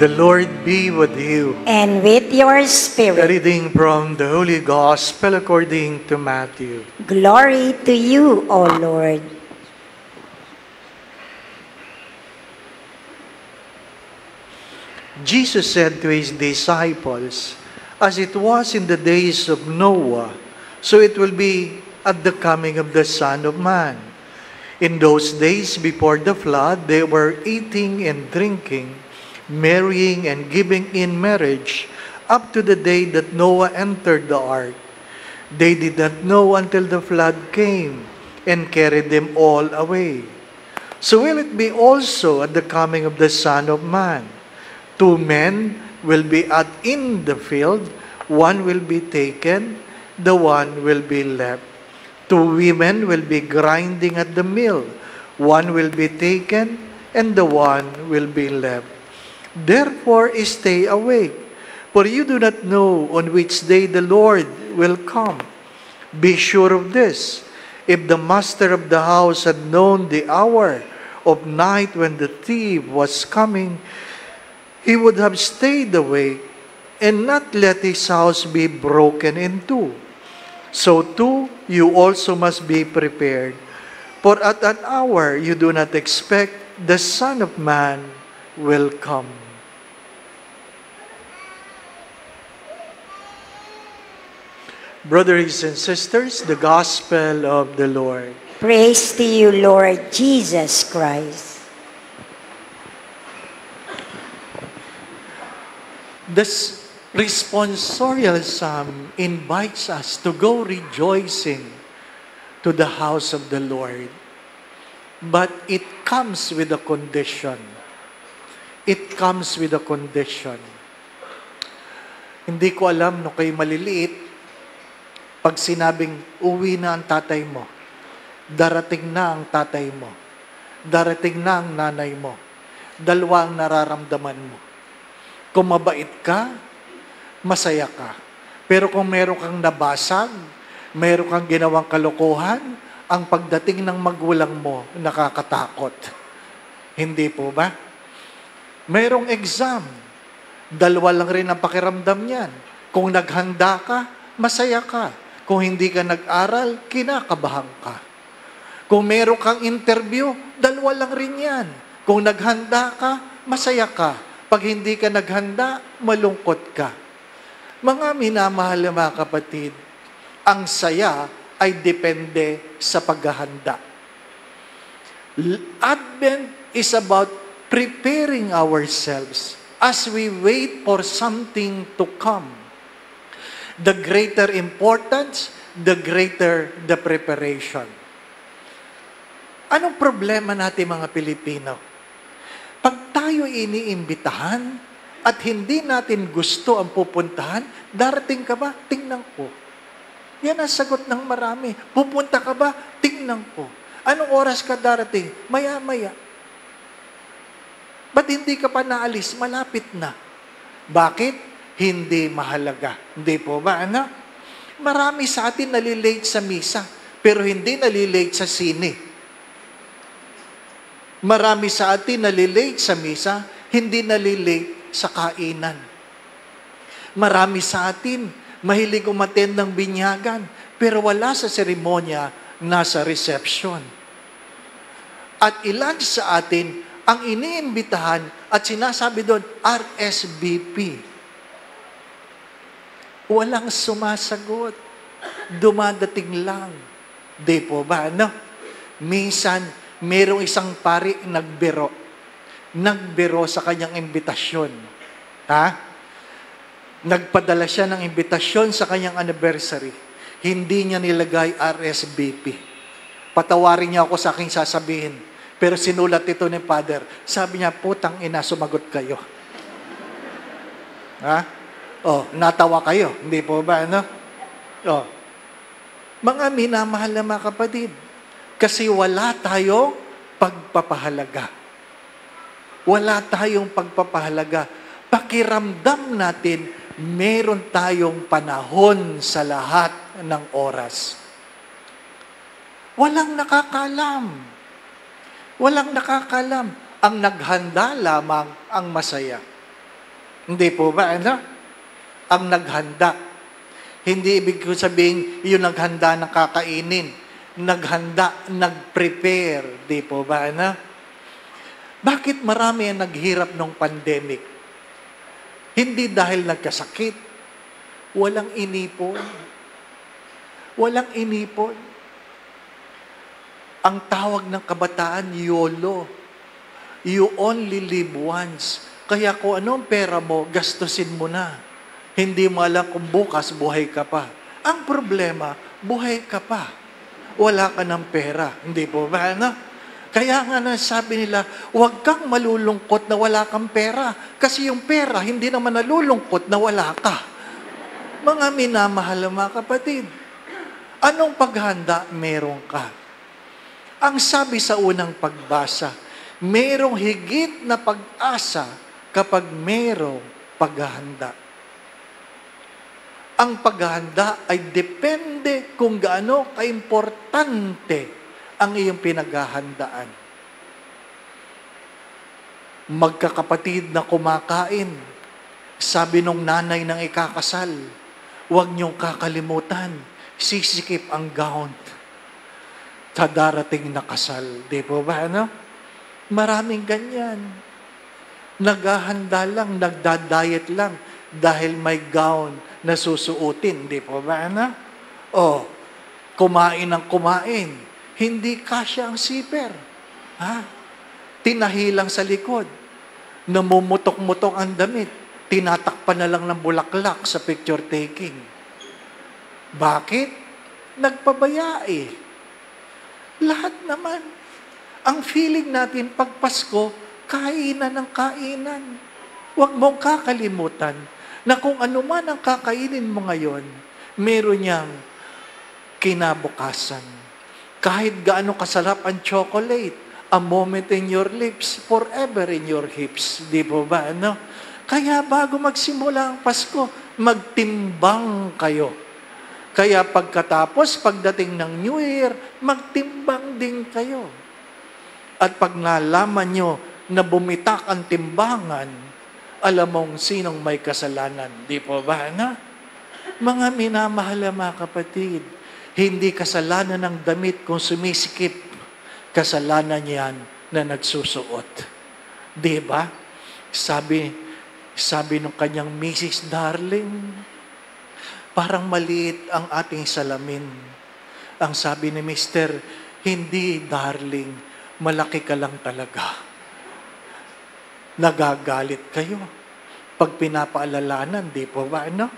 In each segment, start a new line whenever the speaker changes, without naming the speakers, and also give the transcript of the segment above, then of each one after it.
The Lord be with you.
And with your
A
spirit.
reading from the Holy Gospel according to Matthew.
Glory to you, O Lord.
Jesus said to his disciples, "As it was in the days of Noah, so it will be at the coming of the Son of Man. In those days before the flood, they were eating and drinking, marrying and giving in marriage, up to the day that Noah entered the ark. They did not know until the flood came and carried them all away. So will it be also at the coming of the Son of Man. 2 men will be in the field, one will be taken, the one will be left. 2 women will be grinding at the mill, one will be taken, and the one will be left. Therefore stay awake, for you do not know on which day the Lord will come. Be sure of this, if the master of the house had known the hour of night when the thief was coming, he would have stayed awake and not let his house be broken in two. So too, you also must be prepared. For at an hour you do not expect, the Son of Man will come." Brothers and sisters, the Gospel of the Lord.
Praise to you, Lord Jesus Christ.
This responsorial psalm invites us to go rejoicing to the house of the Lord. But it comes with a condition. It comes with a condition. Hindi ko alam no kayo maliliit, pag sinabing uwi na ang tatay mo, darating na ang tatay mo, darating na ang nanay mo, dalawa ang nararamdaman mo. Kung mabait ka, masaya ka. Pero kung meron kang nabasag, meron kang ginawang kalokohan, ang pagdating ng magulang mo, nakakatakot. Hindi po ba? Merong exam. Dalawa lang rin ang pakiramdam niyan. Kung naghanda ka, masaya ka. Kung hindi ka nag-aral, kinakabahan ka. Kung meron kang interview, dalawa lang rin yan. Kung naghanda ka, masaya ka. Pag hindi ka naghanda, malungkot ka. Mga minamahal na mga kapatid, ang saya ay depende sa paghahanda. Advent is about preparing ourselves as we wait for something to come. The greater importance, the greater the preparation. Anong problema natin mga Pilipino? Pag tayo iniimbitahan at hindi natin gusto ang pupuntahan, darating ka ba? Tingnan ko. Yan ang sagot ng marami. Pupunta ka ba? Tingnan ko. Anong oras ka darating? Maya-maya. Ba't hindi ka pa naalis? Malapit na. Bakit? Hindi mahalaga. Hindi po ba, ano? Marami sa atin nalilate sa misa, pero hindi nalilate sa sine. Marami sa atin nalilate sa misa, hindi nalilate sa kainan. Marami sa atin mahilig umattend ng binyagan, pero wala sa seremonya, nasa reception. At ilan sa atin ang iniimbitahan at sinasabi doon, RSVP. Walang sumasagot. Dumadating lang. Di po ba, no? Minsan, merong isang pari nagbiro. Nagbiro sa kanyang imbitasyon. Ha? Nagpadala siya ng imbitasyon sa kanyang anniversary. Hindi niya nilagay RSVP. Patawarin niya ako sa aking sasabihin. Pero sinulat ito ni Father. Sabi niya, putang ina, sumagot kayo. Ha? Oh, natawa kayo. Hindi po ba, ano? Oh. Mga minamahal na mga kapatid, kasi wala tayong pagpapahalaga. Wala tayong pagpapahalaga. Pakiramdam natin, meron tayong panahon sa lahat ng oras. Walang nakakalam. Walang nakakalam. Ang naghanda lamang ang masaya. Hindi po ba, ano? Ang naghanda. Hindi ibig ko sabihin, yung naghanda ng kakainin. Naghanda, nag-prepare. Di po ba, ano? Bakit marami ang naghirap ng pandemic? Hindi dahil nagkasakit. Walang inipon. Walang inipon. Ang tawag ng kabataan, YOLO. You only live once. Kaya kung anong pera mo, gastusin mo na. Hindi mo alam kung bukas buhay ka pa. Ang problema, buhay ka pa. Wala ka ng pera. Hindi po ba? Ano? Kaya nga sabi nila, huwag kang malulungkot na wala kang pera. Kasi yung pera, hindi naman nalulungkot na wala ka. Mga minamahal na mga kapatid, anong paghanda meron ka? Ang sabi sa unang pagbasa, merong higit na pag-asa kapag merong paghahanda. Ang paghahanda ay depende kung gaano kaimportante ang iyong pinaghahandaan. Magkakapatid na kumakain, sabi nung nanay ng ikakasal, huwag niyong kakalimutan, sisikip ang gown sa darating na kasal. Di po ba, ano? Maraming ganyan. Naghahanda lang, nagda-diet lang dahil may gown na susuotin. Di po ba, ano? O, kumain ng kumain. Hindi kasya ang siper. Ha? Tinahilang sa likod. Namumutok-mutok ang damit. Tinatakpan na lang ng bulaklak sa picture taking. Bakit? Nagpabayai. Lahat naman. Ang feeling natin pag Pasko, kainan ng kainan. Huwag mong kakalimutan na kung ano man ang kakainin mo ngayon, meron niyang kinabukasan. Kahit gaano kasarap ang chocolate, a moment in your lips, forever in your hips. Di po ba, ano? Kaya bago magsimula ang Pasko, magtimbang kayo. Kaya pagkatapos, pagdating ng New Year, magtimbang din kayo. At pag nalaman nyo na bumitak ang timbangan, alam mong sinong may kasalanan. Di po ba, na? Mga minamahal na mga kapatid, hindi kasalanan ng damit kung sumisikip. Kasalanan yan na nagsusuot. Di ba? Sabi ng kanyang Mrs. Darling, parang maliit ang ating salamin. Ang sabi ni Mr., hindi, darling, malaki ka lang talaga. Nagagalit kayo pag pinapaalalanan, di po ba, ano?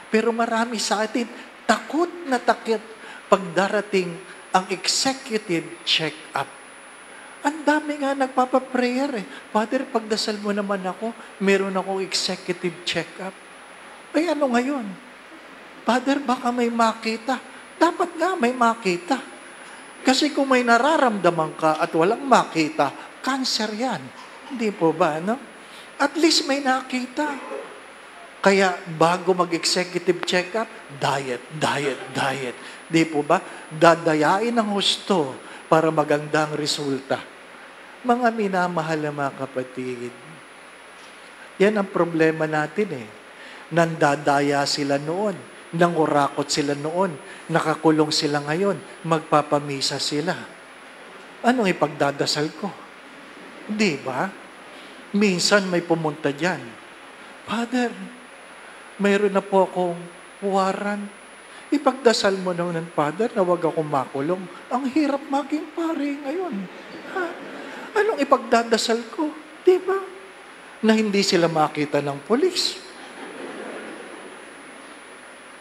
Pero marami sa atin, takot na takot pag darating ang executive check-up. Ang dami nga nagpapaprayer eh. Father, pagdasal mo naman ako, meron akong executive check-up. Ay, ano ngayon? Father, baka may makita. Dapat nga may makita. Kasi kung may nararamdaman ka at walang makita, cancer yan. Hindi po ba, no? At least may nakita. Kaya bago mag-executive check-up, diet. Di po ba? Dadayain ang husto para magandang resulta. Mga minamahal na mga kapatid, yan ang problema natin eh. Nandadaya sila noon, nangurakot sila noon, nakakulong sila ngayon, magpapamisa sila. Anong ipagdadasal ko? Di ba? Minsan may pumunta dyan. Father, mayroon na po akong warrant. Ipagdasal mo naman, Father, na huwag akong makulong. Ang hirap maging pare ngayon. Ha? Anong ipagdadasal ko? Di ba? Na hindi sila makita ng polis.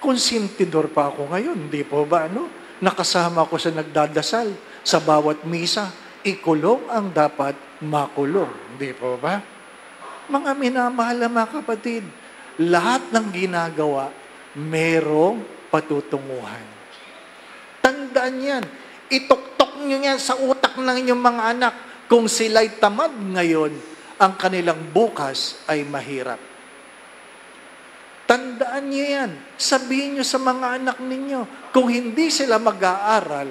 Konsentidor pa ako ngayon, di po ba? Ano? Nakasama ko sa nagdadasal. Sa bawat misa, ikulong ang dapat makulong. Di po ba? Mga minamahal na mga kapatid, lahat ng ginagawa, merong patutunguhan. Tandaan yan. Ituktok nyo yan sa utak ng inyong mga anak. Kung sila'y tamad ngayon, ang kanilang bukas ay mahirap. Tandaan niyo yan. Sabihin niyo sa mga anak ninyo, kung hindi sila mag-aaral,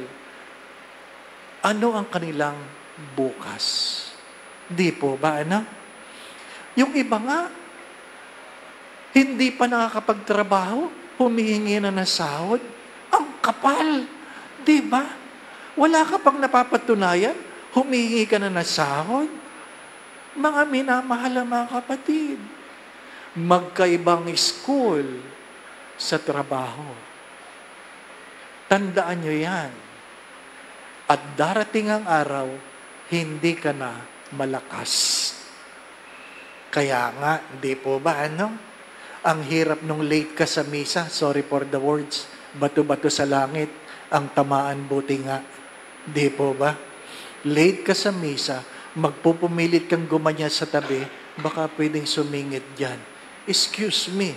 ano ang kanilang bukas? Di po ba, anak? Yung iba nga, Hindi pa nakakapagtrabaho, humihingi na ng sahod. Ang kapal, di ba? Wala ka pang napapatunayan, humihingi ka na ng sahod. Mga minamahal na mga kapatid, magkaibang school sa trabaho. Tandaan nyo yan. At darating ang araw, hindi ka na malakas. Kaya nga, hindi po ba ano? Ang hirap nung late ka sa misa, sorry for the words, bato-bato sa langit, ang tamaan buti nga. Hindi po ba? Late ka sa misa, magpupumilit kang gumanya sa tabi, baka pwedeng sumingit dyan. Excuse me,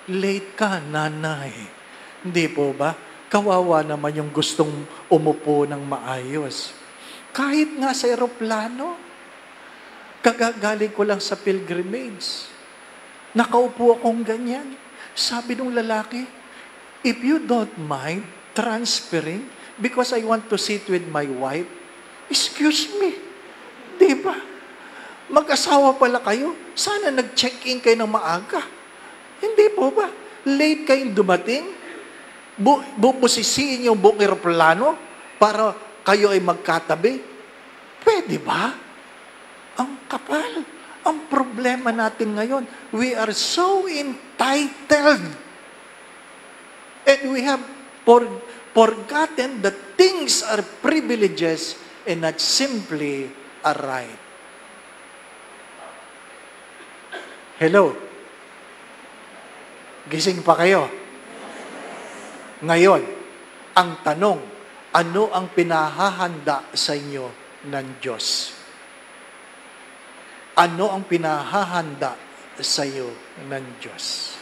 late ka, nanay. Hindi po ba? Kawawa naman yung gustong umupo ng maayos. Kahit nga sa eroplano, kagagaling ko lang sa pilgrimage. Nakaupo akong ganyan. Sabi nung lalaki, if you don't mind transferring because I want to sit with my wife, excuse me, di ba? Mag-asawa pala kayo, sana nag-check-in kayo ng maaga. Hindi po ba? Late kayong dumating, bubusisiin yung buong eroplano para kayo ay magkatabi. Pwede ba? Ang kapal. Ang problema natin ngayon, we are so entitled. And we have forgotten that things are privileges and not simply a right. Hello? Gising pa kayo? Ngayon, ang tanong, ano ang pinahahanda sa inyo ng Diyos? Ano ang pinahahanda sa iyo ng Diyos?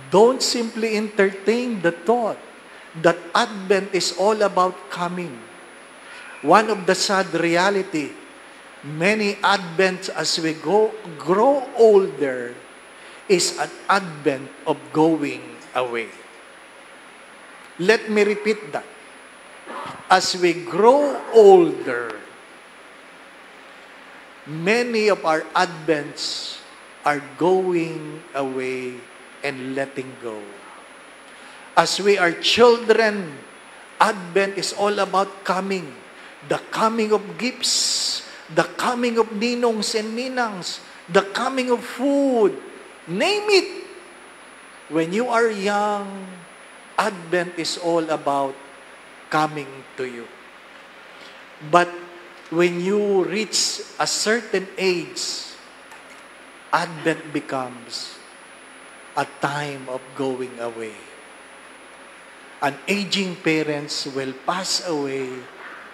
Don't simply entertain the thought that Advent is all about coming. One of the sad reality, many Advents as we grow older is an Advent of going away. Let me repeat that. As we grow older, many of our Advents are going away and letting go. As we are children, Advent is all about coming. The coming of gifts, the coming of ninongs and ninangs, the coming of food, name it. When you are young, Advent is all about coming to you. But when you reach a certain age, Advent becomes a time of going away. An aging parents will pass away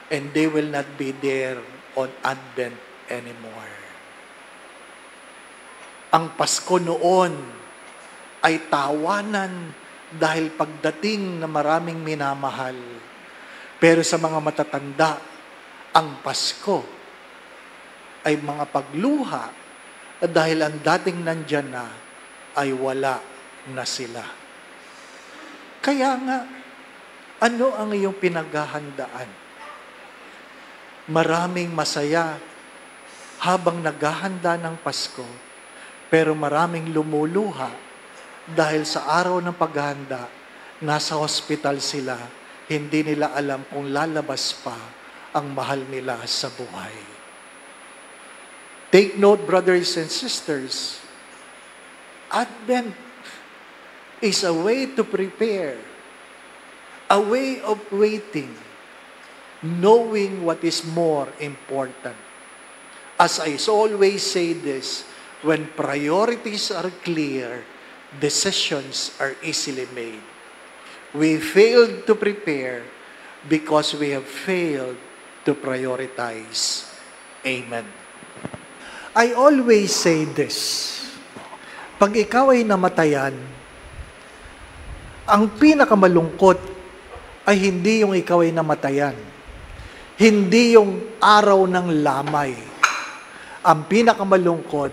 and they will not be there on Advent anymore. Ang Pasko noon ay tawanan dahil pagdating na maraming minamahal. Pero sa mga matatanda, ang Pasko ay mga pagluha dahil ang dating nandyan na ay wala na sila. Kaya nga, ano ang iyong pinaghahandaan? Maraming masaya habang naghahanda ng Pasko, pero maraming lumuluha dahil sa araw ng paghahanda, nasa hospital sila, hindi nila alam kung lalabas pa ang mahal nila sa buhay. Take note, brothers and sisters, Advent is a way to prepare, a way of waiting, knowing what is more important. As I always say this, when priorities are clear, decisions are easily made. We failed to prepare because we have failed to prioritize. Amen. I always say this. Pag ikaw ay namatayan, ang pinakamalungkot ay hindi yung ikaw ay namatayan. Hindi yung araw ng lamay. Ang pinakamalungkot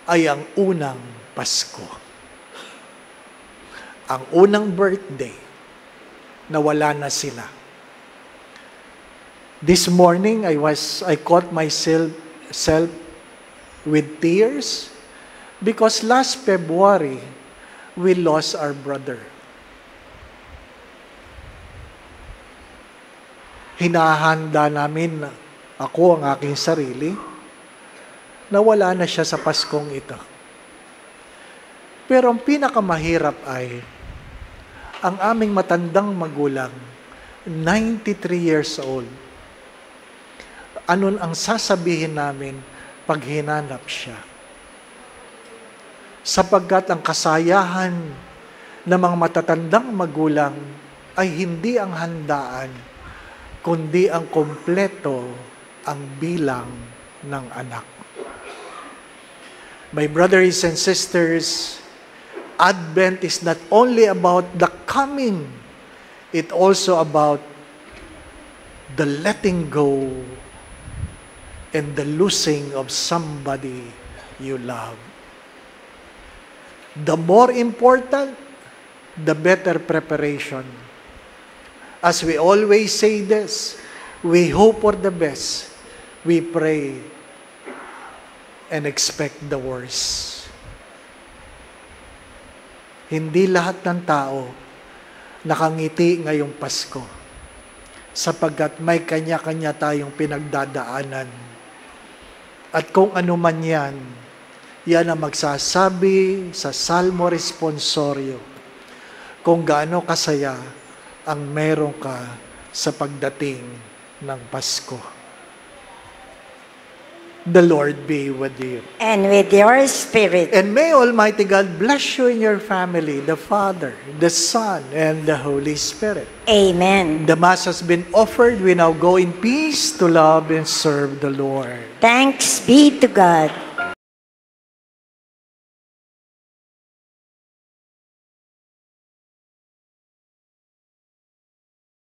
ay ang unang Pasko. Ang unang birthday na wala na sila. This morning, I caught myself with tears Because last February, we lost our brother. Hinahanda namin, ako ang aking sarili, na wala na siya sa Paskong ito. Pero ang pinakamahirap ay, ang aming matandang magulang, 93 years old, anon ang sasabihin namin pag hinanap siya? Sapagkat ang kasayahan ng mga matatandang magulang ay hindi ang handaan, kundi ang kompleto ang bilang ng anak. My brothers and sisters, Advent is not only about the coming, it also about the letting go and the losing of somebody you love. The more important, the better preparation. As we always say this, we hope for the best, we pray and expect the worst. Hindi lahat ng tao nakangiti ngayong Pasko, sapagkat may kanya-kanya tayong pinagdadaanan. At kung ano man yan ang magsasabi sa Salmo Responsorio kung gaano kasaya ang meron ka sa pagdating ng Pasko. The Lord be with you.
And with your spirit.
And may Almighty God bless you and your family, the Father, the Son, and the Holy Spirit.
Amen.
The Mass has been offered. We now go in peace to love and serve the Lord.
Thanks be to God.